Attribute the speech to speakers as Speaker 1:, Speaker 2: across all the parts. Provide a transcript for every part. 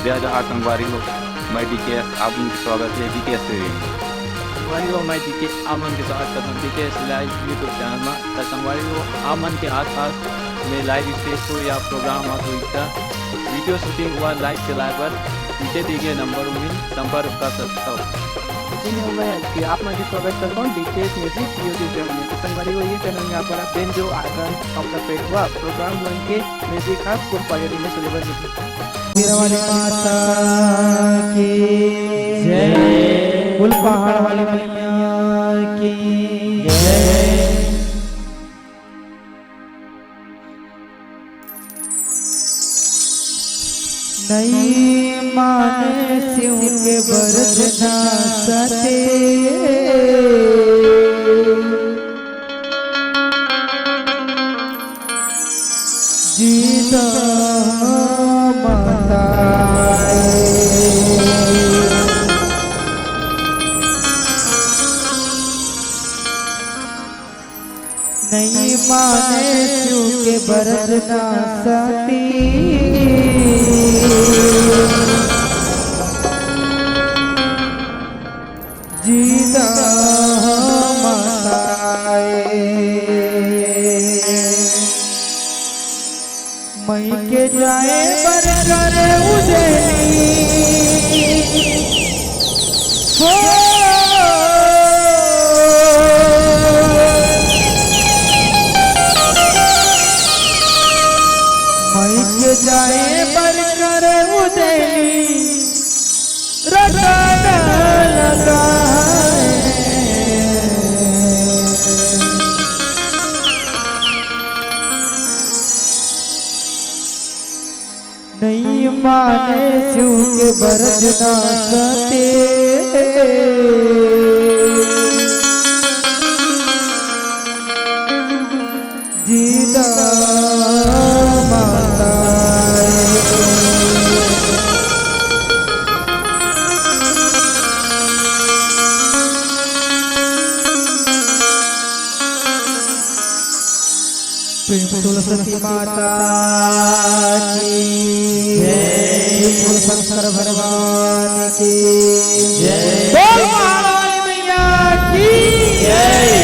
Speaker 1: Dia Atangwario, my DKS Abun स्वागत है DKS से
Speaker 2: संगवारी मैं DK आमन के साथ करता हूँ DKS लाइव यूट्यूब चैनल में तो संगवारी आमन के आसपास में लाइव स्टेज शो या प्रोग्राम हुई था वीडियो शूटिंग हुआ लाइव चलाए पर नीचे दिए गए नंबर में संपर्क कर सकता हूँ।
Speaker 3: मैं आप मैं स्वागत करता हूँ DKS म्यूजिक यूट्यूब चैनल में। संगवारी ये चैनल में आप दिन जो आगन कंप्लीट हुआ प्रोग्राम बन के म्यूजिक खास कुल पायरी में सिलेबस
Speaker 4: वाली माता की जय, कुल पहाड़ वाली मैया की जय। नहीं माने शिव के बरजना सते जीता नहीं माने शिव के बरतना सती जीता माताए मई के जाए पर करे उजली हो मई के जाए पर करे उजली रटा लगा नहीं माने शिव के बरजना सते जीता माता तुलसी माता की जय, शंकर भगवान की जय, मैया की जय।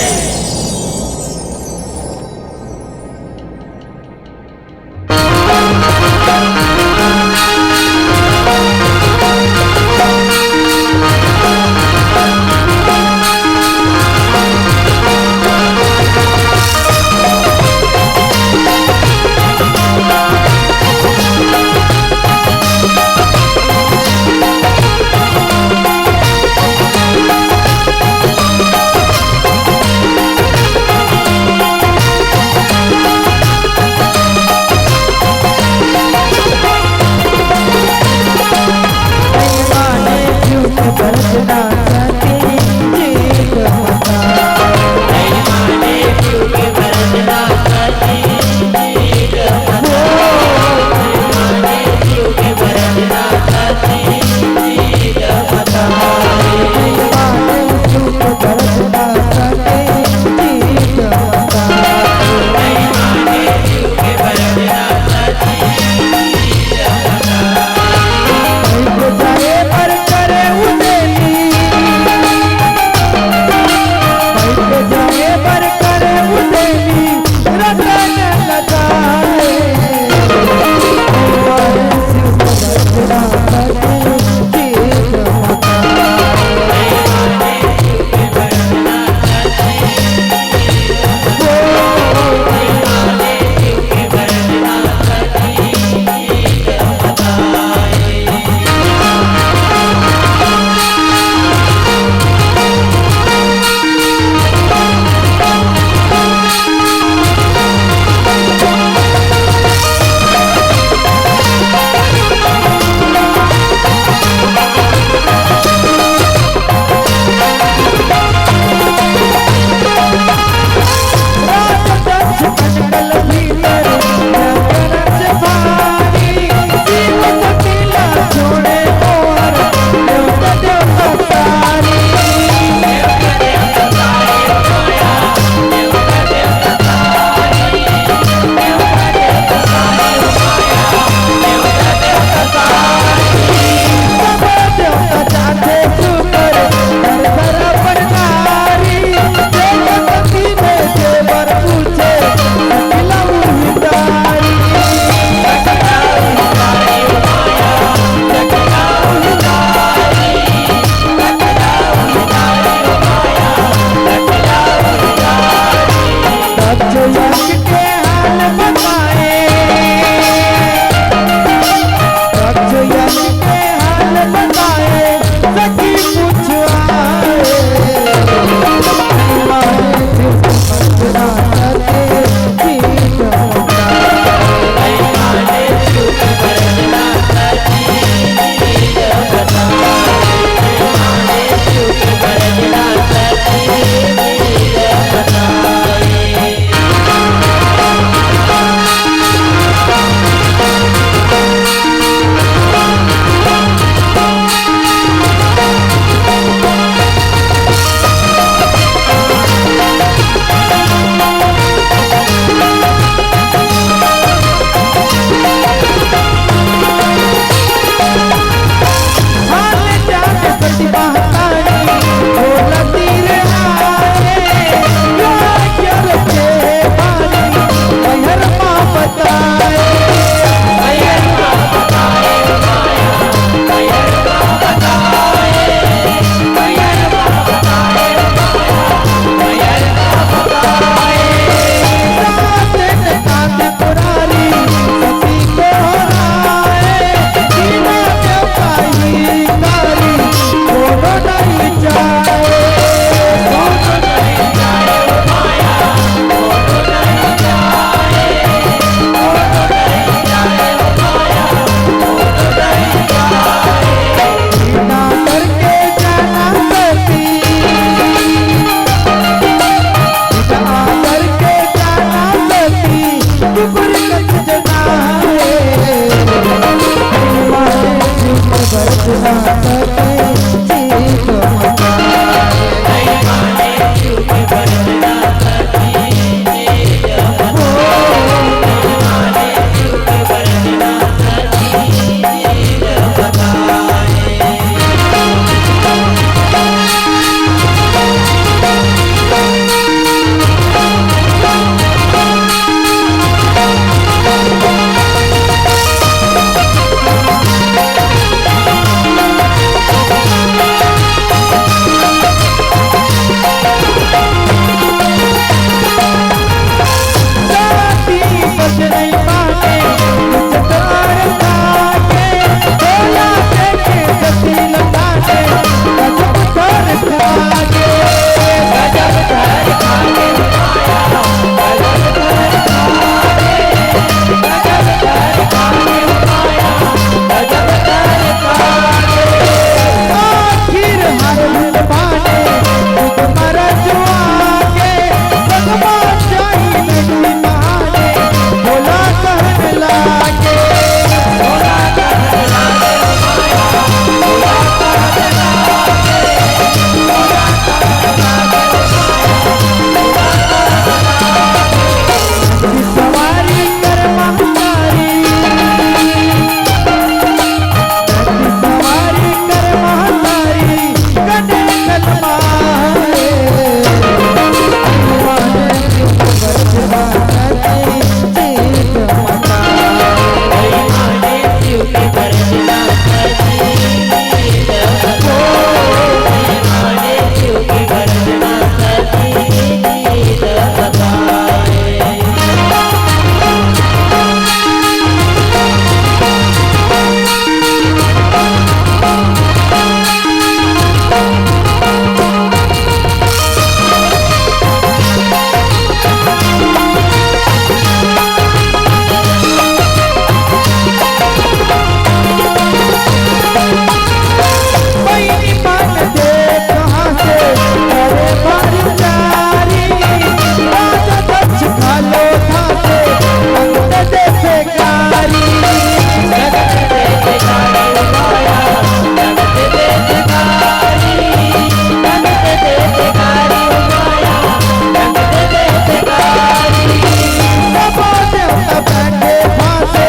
Speaker 3: बैठे फांसे,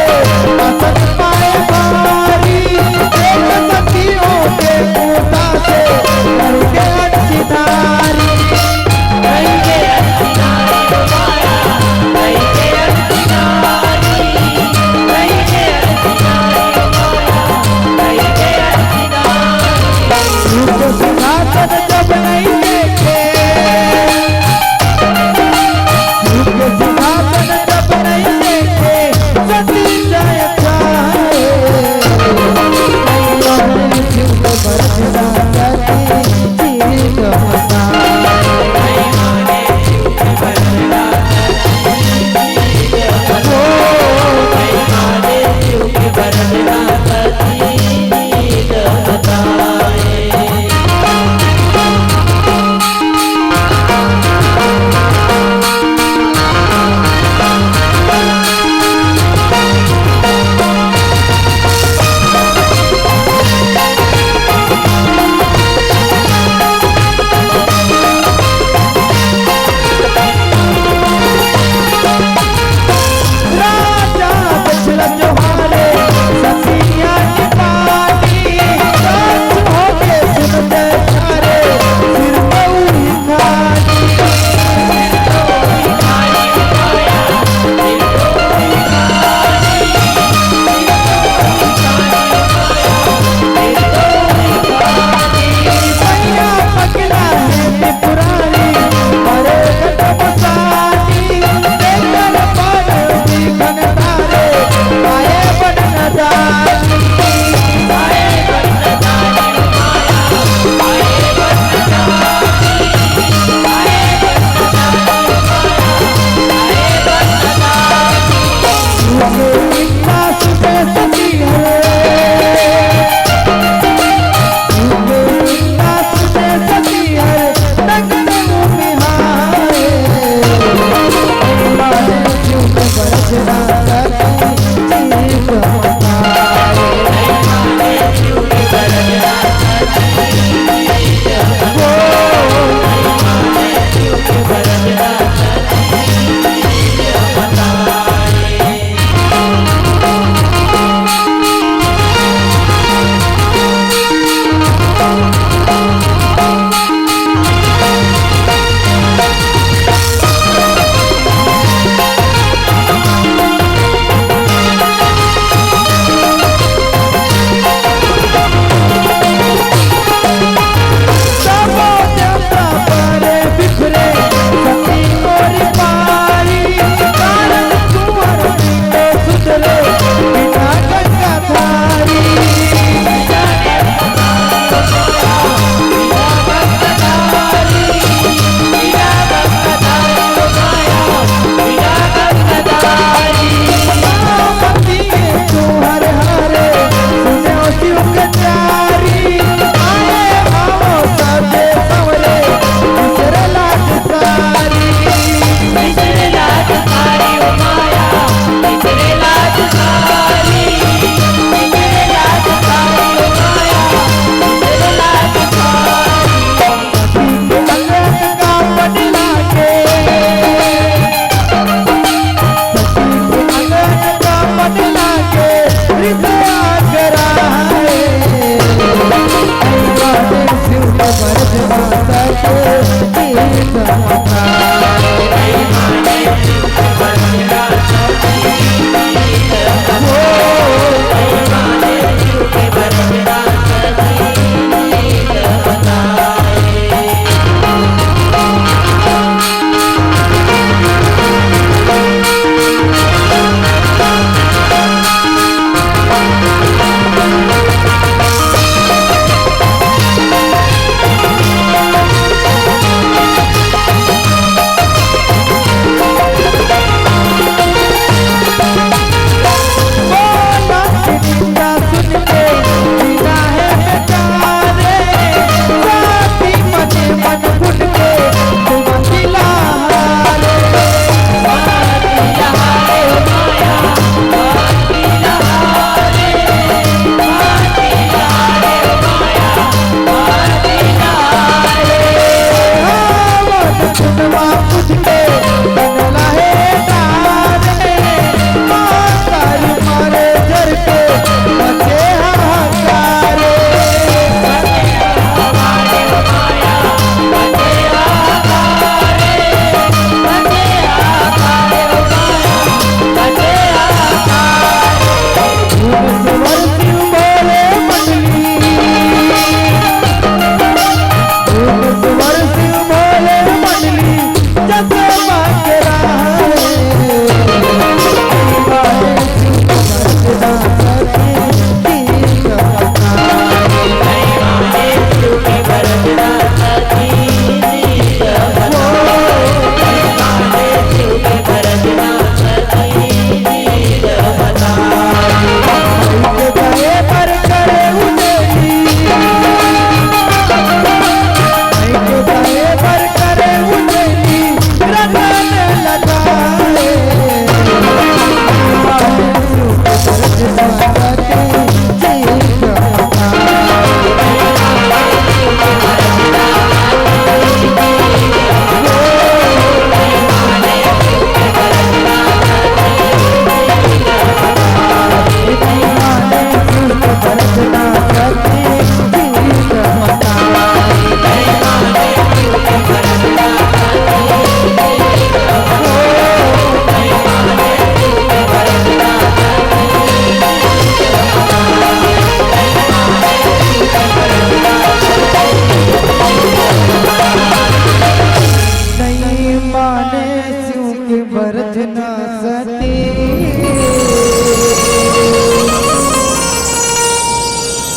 Speaker 3: आसन पाए भारी, एक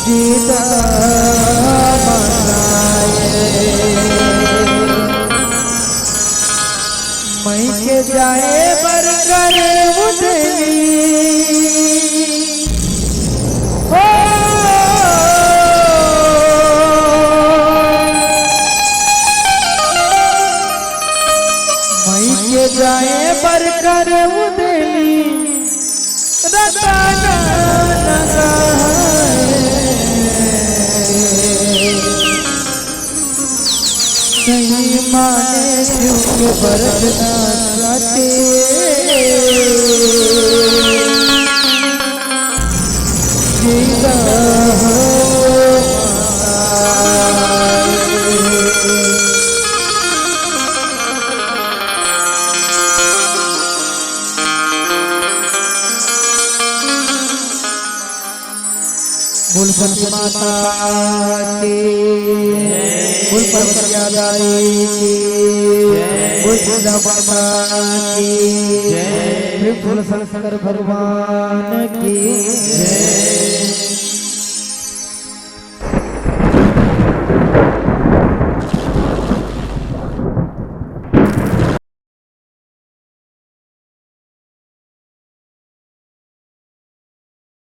Speaker 4: सीता मई के जाए बर करे उठली हो मई के जाए बर करे उठली रताना नहीं माने शिव के बरतना साथे जीता हो बोल सती माता की बोल पर्वतयादाई की बोल सुधा माता की बोल शंकर भगवान की